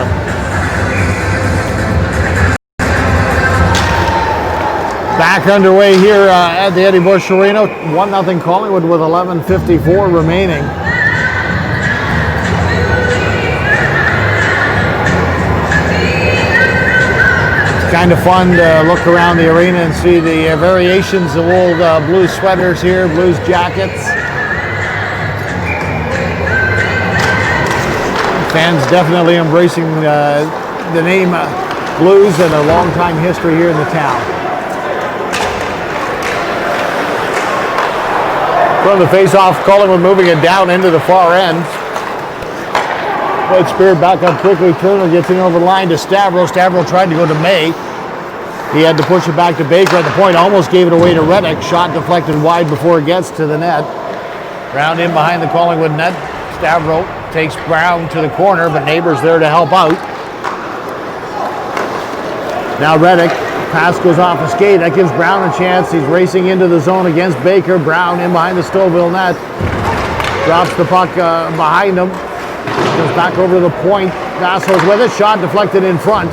Back underway here at the Eddie Bush Arena, 1-0 Collingwood with 11:54 remaining. It's kind of fun to look around the arena and see the variations of old Blues sweaters here, Blues jackets. Fans definitely embracing the name Blues and a long time history here in the town. From the face-off, Collingwood moving it down into the far end. But Spirit back up quickly. Turner gets in over the line to Stavro. Stavro tried to go to May. He had to push it back to Baker at the point. Almost gave it away to Reddick. Shot deflected wide before it gets to the net. Brown in behind the Collingwood net. Stavro takes Brown to the corner, but Neighbours there to help out. Now Reddick. Pass goes off a skate. That gives Brown a chance. He's racing into the zone against Baker. Brown in behind the Stouffville net. Drops the puck behind him. Goes back over to the point. Vassal's with it. Shot deflected in front.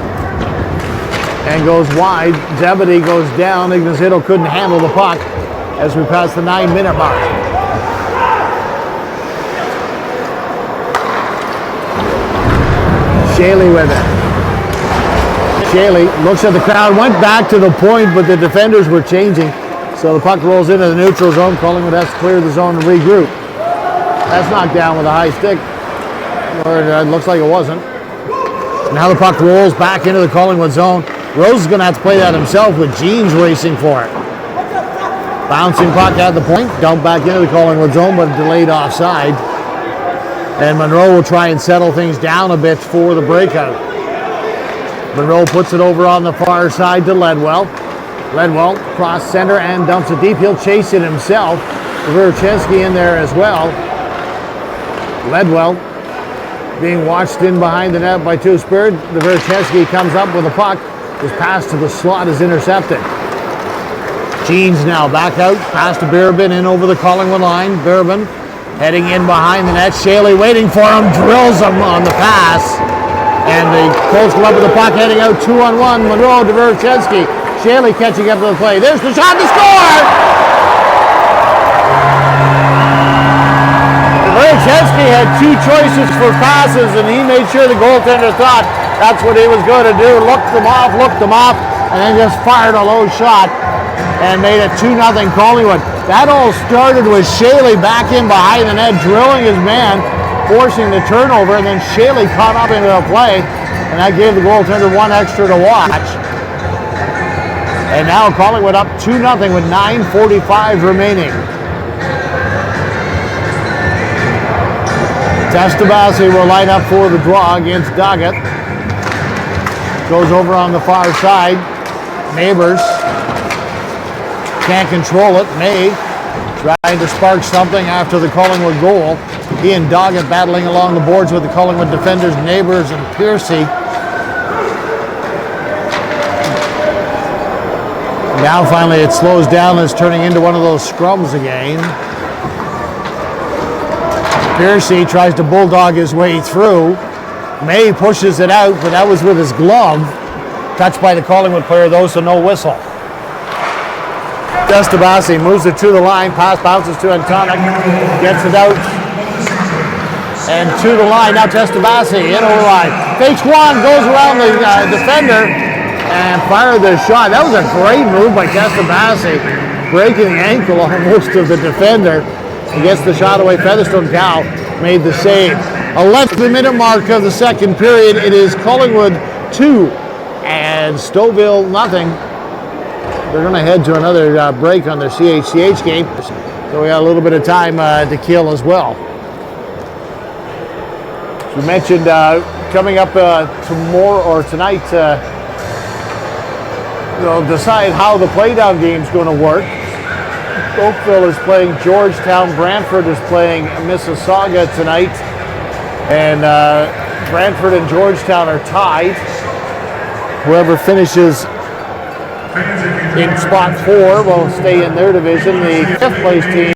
And goes wide. Zebedee goes down. Ignazito couldn't handle the puck as we pass the 9-minute mark. Shaley with it. Shaley looks at the crowd, went back to the point, but the defenders were changing. So the puck rolls into the neutral zone. Collingwood has to clear the zone and regroup. That's knocked down with a high stick. Or it looks like it wasn't. Now the puck rolls back into the Collingwood zone. Rose is going to have to play that himself with Jeans racing for it. Bouncing puck at the point, dumped back into the Collingwood zone, but delayed offside. And Monroe will try and settle things down a bit for the breakout. Monroe puts it over on the far side to Ledwell. Ledwell cross center and dumps it deep. He'll chase it himself. Verchensky in there as well. Ledwell being watched in behind the net by two Spirit. The Verchensky comes up with a puck. His pass to the slot is intercepted. Jeans now back out. Pass to Birabin in over the Collingwood line. Birabin heading in behind the net. Shaley waiting for him. Drills him on the pass. And the Colts come up with the puck heading out 2-on-1. Monroe to Verchensky. Shaley catching up to the play. There's the shot to score! Verchensky had two choices for passes, and he made sure the goaltender thought that's what he was going to do. Looked them off, and then just fired a low shot and made it 2-0 Collingwood. That all started with Shaley back in behind the net, drilling his man, forcing the turnover, and then Shaley caught up into the play, and that gave the goaltender one extra to watch. And now Collingwood up 2-0 with 9:45 remaining. Testabasi will line up for the draw against Doggett. Goes over on the far side. Neighbours can't control it. May trying to spark something after the Collingwood goal. He and Doggett battling along the boards with the Collingwood defenders, Neighbours and Piercy. Now finally it slows down and is turning into one of those scrums again. Piercy tries to bulldog his way through. May pushes it out, but that was with his glove. Touched by the Collingwood player though, so no whistle. Destabasi moves it to the line, pass bounces to Antonic, gets it out, and to the line. Now Destabasi in over the line. Fakes one, goes around the defender, and fired the shot. That was a great move by Destabasi, breaking the ankle almost of the defender. He gets the shot away. Featherstone Cow made the save. 11th minute mark of the second period. It is Collingwood 2 and Stouffville nothing. They're going to head to another break on their CHCH game, so we got a little bit of time to kill as well. As we mentioned, coming up tomorrow or tonight, they'll decide how the playdown game's going to work. Oakville is playing Georgetown. Brantford is playing Mississauga tonight, and Brantford and Georgetown are tied. Whoever finishes in spot 4 will stay in their division. The 5th place team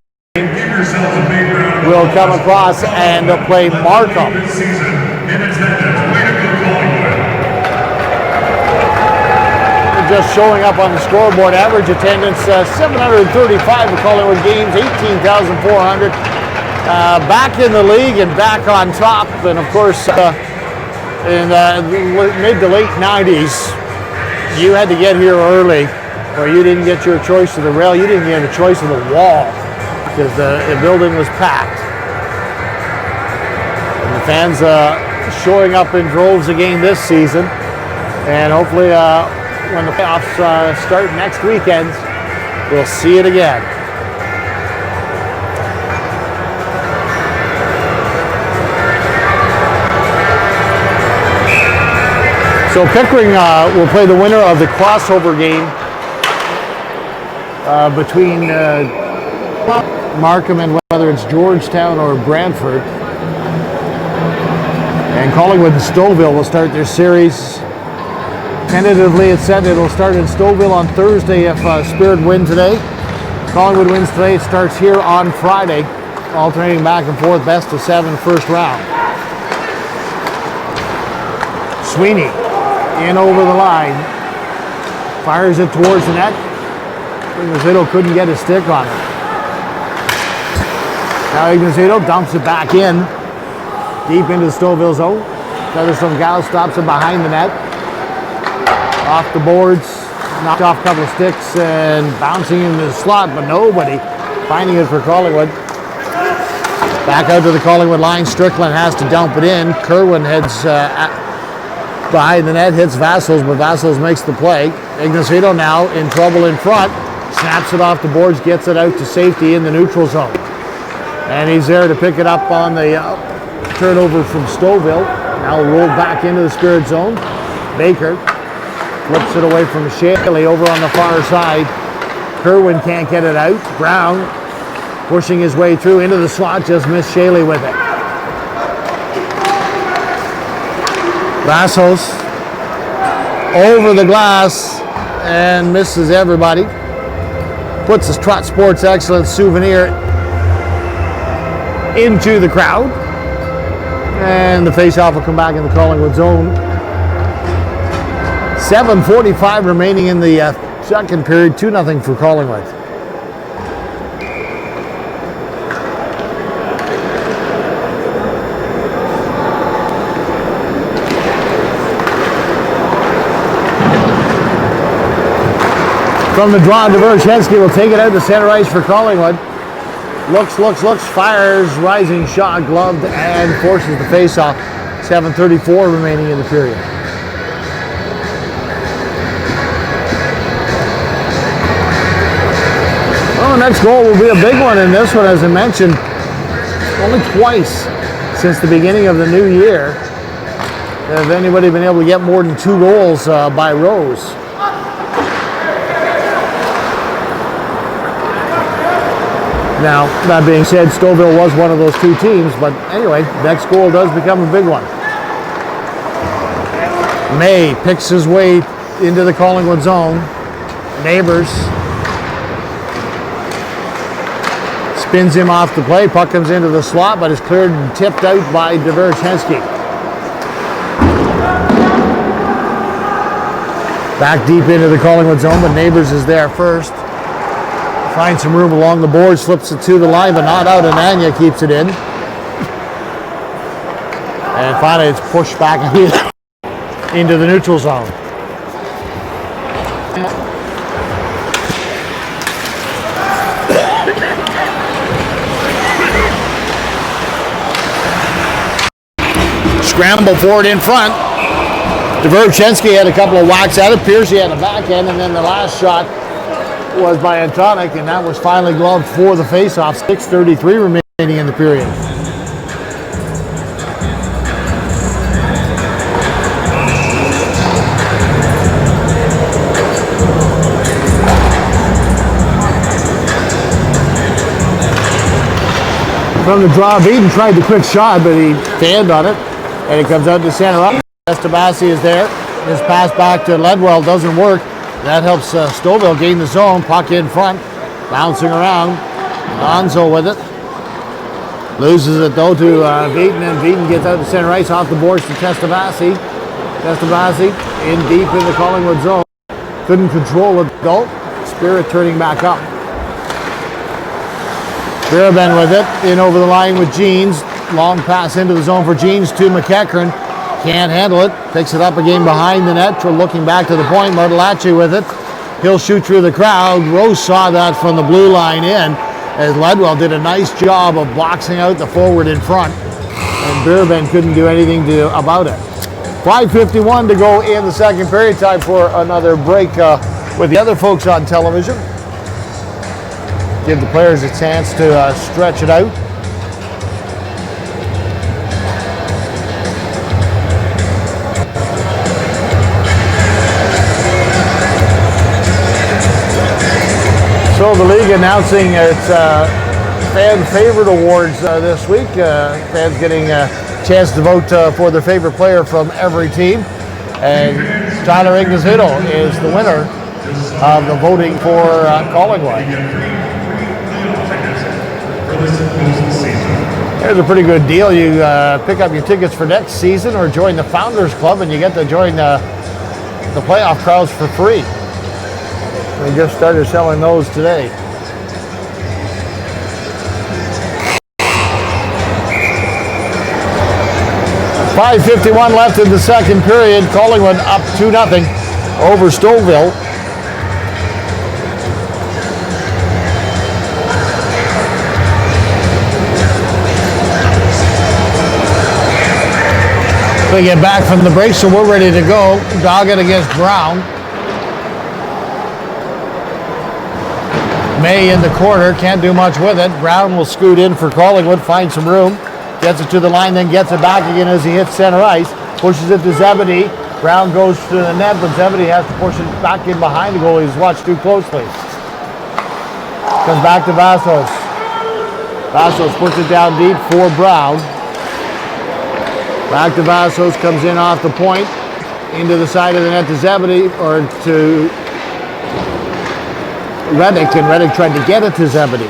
will come across and play Markham. Just showing up on the scoreboard. Average attendance 735 for Collingwood games, 18,400. Back in the league and back on top. And of course, in the mid to late 90s, you had to get here early, or you didn't get your choice of the rail. You didn't get a choice of the wall because the building was packed. And the fans showing up in droves again this season, and hopefully when the playoffs start next weekend, we'll see it again. So Pickering will play the winner of the crossover game between Markham and whether it's Georgetown or Brantford. And Collingwood and Stouffville will start their series. Tentatively, it's said it'll start in Stouffville on Thursday if Spirit win today. Collingwood wins today. It starts here on Friday, alternating back and forth, best of 7 first round. Sweeney in over the line, fires it towards the net. Ignazito couldn't get his stick on it. Now Ignazito dumps it back in, deep into the Stouffville zone. Featherstone Gal stops it behind the net. Off the boards, knocked off a couple of sticks and bouncing into the slot, but nobody finding it for Collingwood. Back out to the Collingwood line. Strickland has to dump it in. Kerwin heads behind the net, hits Vassals, but Vassals makes the play. Ignazito now in trouble in front. Snaps it off the boards, gets it out to safety in the neutral zone. And he's there to pick it up on the turnover from Stouffville. Now rolled back into the Spirit zone. Baker flips it away from Shaley over on the far side. Kerwin can't get it out. Brown pushing his way through into the slot, just missed Shaley with it. Vassals over the glass and misses everybody. Puts his Trot Sports Excellence souvenir into the crowd. And the face-off will come back in the Collingwood zone. 7:45 remaining in the second period. 2-0 for Collingwood. From the draw, Dvorshansky will take it out to center ice for Collingwood. Looks, fires, rising shot, gloved, and forces the face-off. 7:34 remaining in the period. Well, the next goal will be a big one in this one, as I mentioned. Only twice since the beginning of the new year has anybody been able to get more than 2 goals by rows. Now, that being said, Stouffville was one of those 2 teams, but anyway, next goal does become a big one. May picks his way into the Collingwood zone. Neighbors spins him off the play. Puck comes into the slot, but is cleared and tipped out by Dvorshansky. Back deep into the Collingwood zone, but Neighbors is there first. Finds some room along the board, slips it to the line, but not out, and Anya keeps it in. And finally it's pushed back into the neutral zone. Scramble forward in front. Dvorzhensky had a couple of whacks at it. Piercy had a backhand, and then the last shot was by Antonic, and that was finally gloved for the face-off. 6:33 remaining in the period. From the draw, Beaton tried the quick shot, but he fanned on it, and it comes out to center up. Estabasi is there. His pass back to Ledwell doesn't work. That helps Stouffville gain the zone. Puck in front, bouncing around. Lonzo with it. Loses it though to Beaton, and Beaton gets out to center ice off the boards to Testavasi. Testavasi in deep in the Collingwood zone. Couldn't control it though. Spirit turning back up. Birabin with it, in over the line with Jeans. Long pass into the zone for Jeans to McEachran. Can't handle it. Picks it up again behind the net. Looking back to the point. Martellacci with it. He'll shoot through the crowd. Rose saw that from the blue line in, as Ledwell did a nice job of boxing out the forward in front. And Birabin couldn't do anything about it. 5:51 to go in the second period. Time for another break with the other folks on television. Give the players a chance to stretch it out. So the league announcing its fan favorite awards this week. Fans getting a chance to vote for their favorite player from every team. And Tyler Ignazito is the winner of the voting for Collingwood. There's a pretty good deal. You pick up your tickets for next season or join the Founders Club, and you get to join the playoff crowds for free. We just started selling those today. .551 left in the second period. Collingwood up 2-0 over Stouffville. We get back from the break, so we're ready to go. Doggett against Brown. May in the corner, can't do much with it. Brown will scoot in for Collingwood, find some room, gets it to the line, then gets it back again as he hits center ice, pushes it to Zebedee. Brown goes to the net, but Zebedee has to push it back in behind the goal. He's watched too closely. Comes back to Vassos. Vassos puts it down deep for Brown. Back to Vassos, comes in off the point, into the side of the net to Zebedee, or to Reddick, and Reddick tried to get it to Zebedee.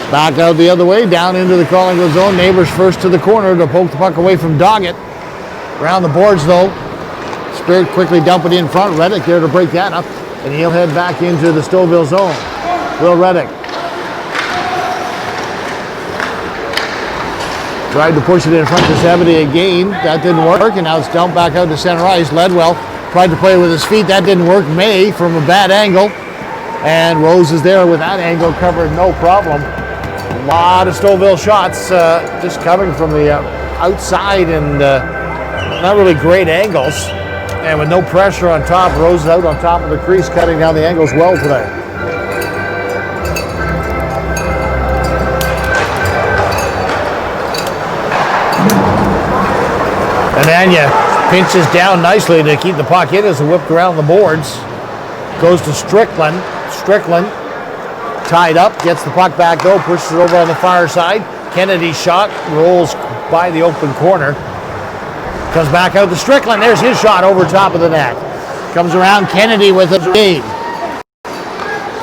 Back out the other way, down into the Collingwood zone. Neighbors first to the corner to poke the puck away from Doggett. Around the boards though. Spirit quickly dump it in front. Reddick there to break that up, and he'll head back into the Stouffville zone. Will Reddick. Tried to push it in front to Zebedee again. That didn't work, and now it's dumped back out to center ice. Ledwell tried to play with his feet. That didn't work. May from a bad angle. And Rose is there with that angle covered, no problem. A lot of Stouffville shots just coming from the outside, and not really great angles. And with no pressure on top, Rose is out on top of the crease, cutting down the angles well today. And Anya pinches down nicely to keep the puck in as it whipped around the boards. Goes to Strickland. Strickland tied up, gets the puck back though, pushes it over on the far side. Kennedy's shot rolls by the open corner. Comes back out to Strickland. There's his shot over top of the net. Comes around Kennedy with a lead.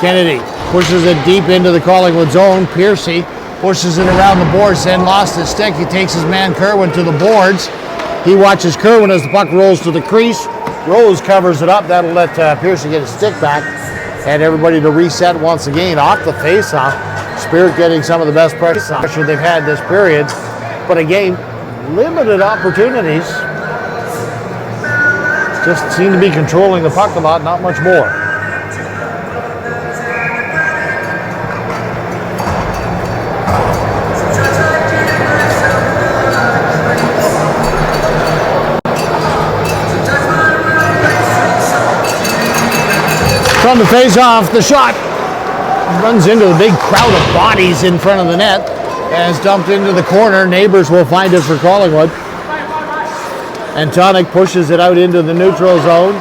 Kennedy pushes it deep into the Collingwood zone. Piercy pushes it around the boards, then lost his stick. He takes his man Kerwin to the boards. He watches Kerwin as the puck rolls to the crease, Rose covers it up. That'll let Pearson get his stick back. And everybody to reset once again off the face-off. Spirit getting some of the best pressure they've had this period. But again, limited opportunities. Just seem to be controlling the puck a lot, not much more. From the face-off, the shot runs into the big crowd of bodies in front of the net and is dumped into the corner. Neighbors will find it for Collingwood. And Tonic pushes it out into the neutral zone.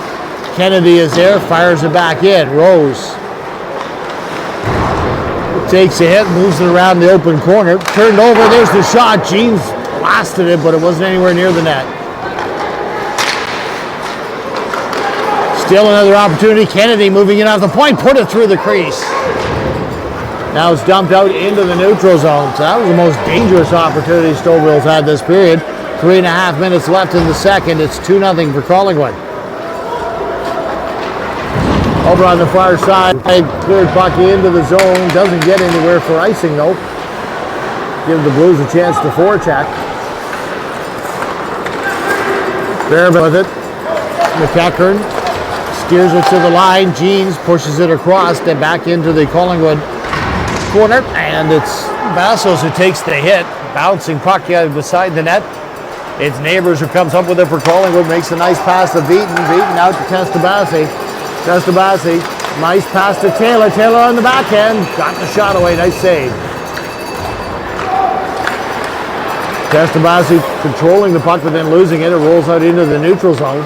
Kennedy is there, fires it back in. Rose takes a hit, moves it around the open corner. Turned over, there's the shot. Jeans blasted it, but it wasn't anywhere near the net. Still another opportunity. Kennedy moving it off the point, put it through the crease. Now it's dumped out into the neutral zone. So that was the most dangerous opportunity Stouffville's had this period. 3.5 minutes left in the second. It's 2-0 for Collingwood. Over on the far side, cleared puck into the zone. Doesn't get anywhere for icing though. Give the Blues a chance to forecheck. There with it. McEachern steers it to the line. Jeans pushes it across, then back into the Collingwood corner, and it's Bassos who takes the hit. Bouncing puck out beside the net. It's Neighbors who comes up with it for Collingwood, makes a nice pass to Beaton. Beaton out to Testabasi. Testabasi, nice pass to Taylor. Taylor on the back end, got the shot away, nice save. Testabasi controlling the puck but then losing it. It rolls out into the neutral zone.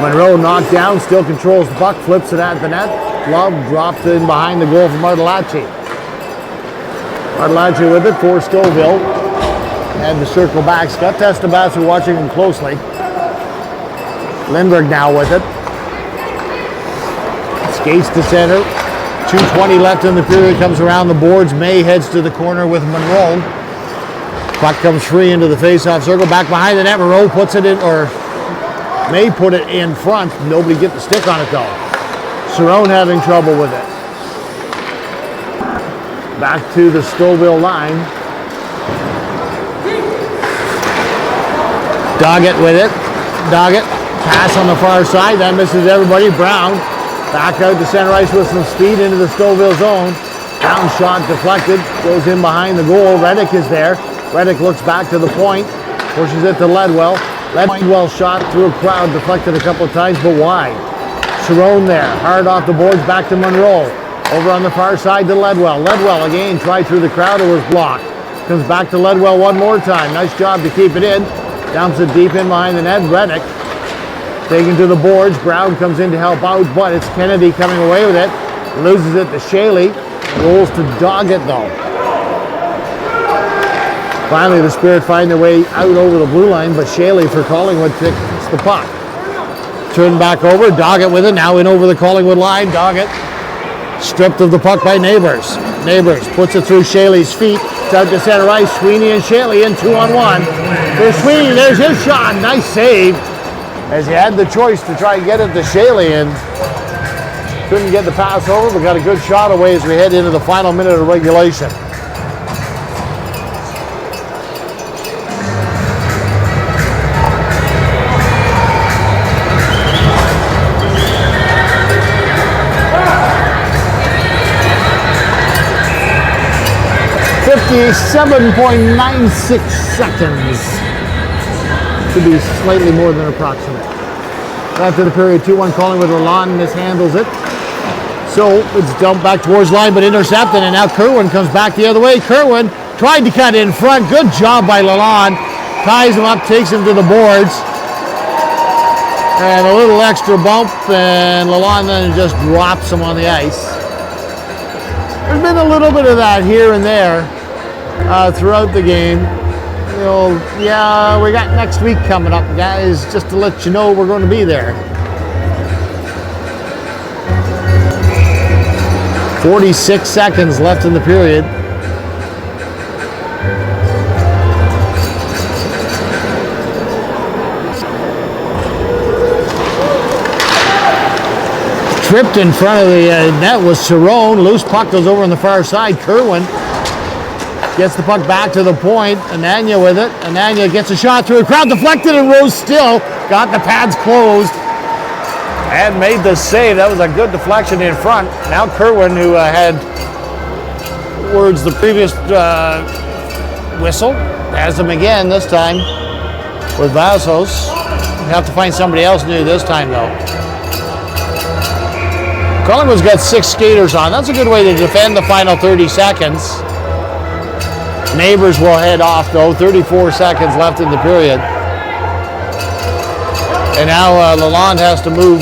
Monroe knocked down, still controls the puck, flips it at the net. Love dropped in behind the goal for Martellacci. Martellacci with it for Stouffville. And the circle back. Scott Testabasi watching him closely. Lindbergh now with it. Skates to center. 2:20 left in the period. Comes around the boards. May heads to the corner with Monroe. Puck comes free into the face-off circle. Back behind the net. Monroe puts it in, or May put it in front. Nobody get the stick on it though. Cerrone having trouble with it. Back to the Stouffville line. Doggett with it. Doggett. Pass on the far side. That misses everybody. Brown. Back out to center ice with some speed into the Stouffville zone. Brown shot deflected. Goes in behind the goal. Reddick is there. Reddick looks back to the point. Pushes it to Ledwell. Ledwell shot through a crowd. Deflected a couple of times, but wide. Cerrone there. Hard off the boards. Back to Monroe. Over on the far side to Ledwell. Ledwell again tried through the crowd. It was blocked. Comes back to Ledwell one more time. Nice job to keep it in. Dumps it deep in behind the net. Reddick taken to the boards. Brown comes in to help out, but it's Kennedy coming away with it. Loses it to Shaley. Rolls to Doggett though. Finally, the Spirit find their way out over the blue line, but Shaley for Collingwood picks the puck. Turned back over. Doggett with it. Now in over the Collingwood line. Doggett stripped of the puck by Neighbors. Neighbors puts it through Shaley's feet. It's out to center ice. Sweeney and Shaley in 2-on-1. There's Sweeney. There's his shot. Nice save. As he had the choice to try and get it to Shaley and couldn't get the pass over, but got a good shot away as we head into the final minute of regulation. .96 seconds. Should be slightly more than approximate. After the period, 2-1 Collingwood. Lalonde mishandles it. So it's dumped back towards line, but intercepted, and now Kerwin comes back the other way. Kerwin tried to cut in front. Good job by Lalonde. Ties him up, takes him to the boards. And a little extra bump, and Lalonde then just drops him on the ice. There's been a little bit of that here and there throughout the game. You know, yeah, we got next week coming up, guys, just to let you know we're going to be there. 46 seconds left in the period. tripped in front of the net was Cerrone. Loose puck goes over on the far side. Kerwin gets the puck back to the point. Ananya with it. Ananya gets a shot through a crowd, deflected, and Rose Still got the pads closed and made the save. That was a good deflection in front. Now Kerwin, who had words the previous whistle, has them again this time with Vasos. You have to find somebody else new this time though. Collingwood's got 6 skaters on. That's a good way to defend the final 30 seconds. Neighbors will head off though. 34 seconds left in the period. And now Lalonde has to move